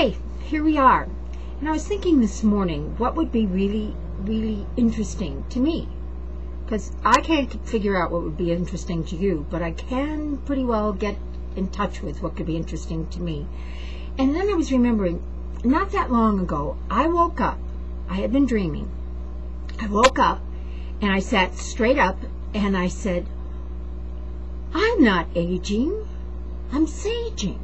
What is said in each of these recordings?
Okay, here we are. And I was thinking this morning, what would be really, really interesting to me? Because I can't figure out what would be interesting to you, but I can pretty well get in touch with what could be interesting to me. And then I was remembering, not that long ago, I woke up. I had been dreaming. I woke up and I sat straight up and I said, I'm not aging, I'm saging.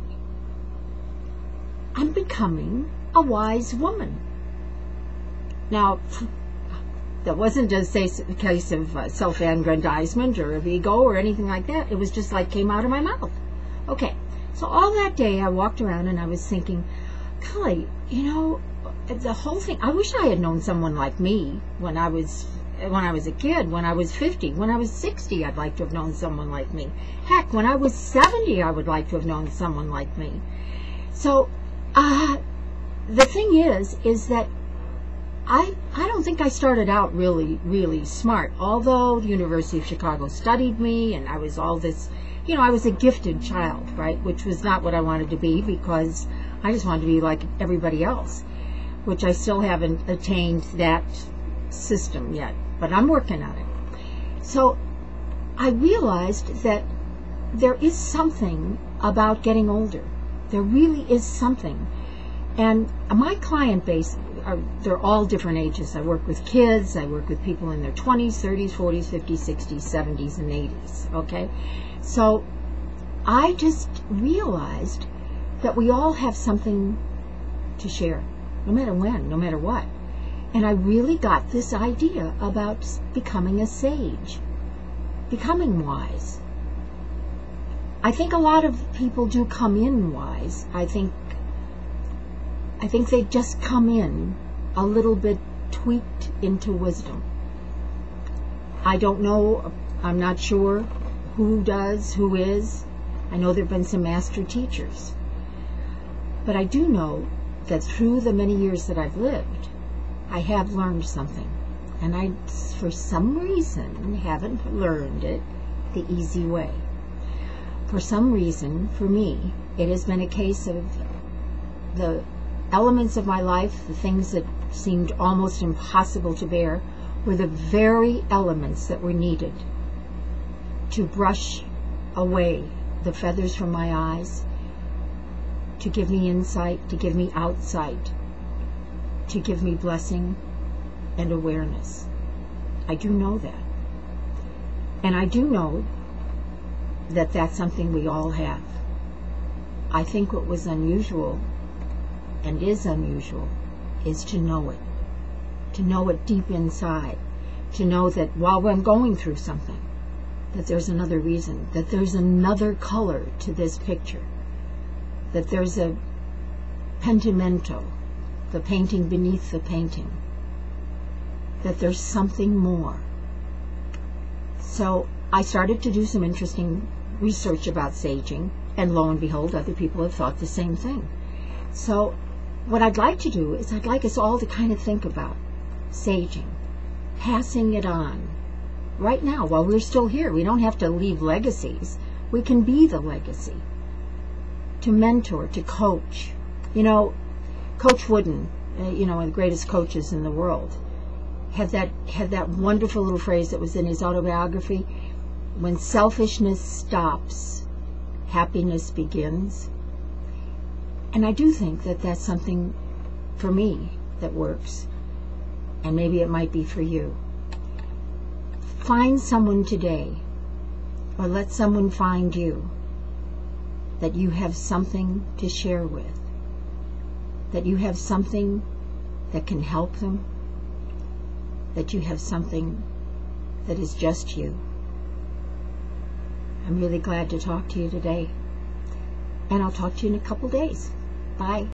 I'm becoming a wise woman. Now, that wasn't just a case of self-aggrandizement or of ego or anything like that. It was just like came out of my mouth. Okay, so all that day I walked around and I was thinking, golly, you know, the whole thing, I wish I had known someone like me when I was a kid, when I was 50, when I was 60, I'd like to have known someone like me. Heck, when I was 70, I would like to have known someone like me. So, the thing is that I don't think I started out really, really smart. Although the University of Chicago studied me and I was all this, you know, I was a gifted child, right? Which was not what I wanted to be, because I just wanted to be like everybody else, which I still haven't attained that system yet, but I'm working on it. So I realized that there is something about getting older. There really is something. And my client base, they're all different ages. I work with kids, I work with people in their 20s, 30s, 40s, 50s, 60s, 70s, and 80s, okay? So I just realized that we all have something to share, no matter when, no matter what. And I really got this idea about becoming a sage, becoming wise. I think a lot of people do come in wise. I think they just come in a little bit tweaked into wisdom. I don't know, I'm not sure who does, who is. I know there have been some master teachers. But I do know that through the many years that I've lived, I have learned something. And I, for some reason, haven't learned it the easy way. For some reason, for me, it has been a case of the elements of my life, the things that seemed almost impossible to bear, were the very elements that were needed to brush away the feathers from my eyes, to give me insight, to give me outsight, to give me blessing and awareness. I do know that. And I do know that that's something we all have. I think what was unusual and is unusual is to know it deep inside, to know that while I'm going through something, that there's another reason, that there's another color to this picture, that there's a pentimento, the painting beneath the painting, that there's something more. So I started to do some interesting research about saging, and lo and behold, other people have thought the same thing. So what I'd like to do is I'd like us all to kind of think about saging, passing it on right now while we're still here. We don't have to leave legacies. We can be the legacy. To mentor, to coach. You know, Coach Wooden, you know, one of the greatest coaches in the world, had that wonderful little phrase that was in his autobiography: when selfishness stops, happiness begins. And I do think that that's something for me that works, and maybe it might be for you. Find someone today, or let someone find you, that you have something to share with, that you have something that can help them, that you have something that is just you. I'm really glad to talk to you today, and I'll talk to you in a couple days. Bye.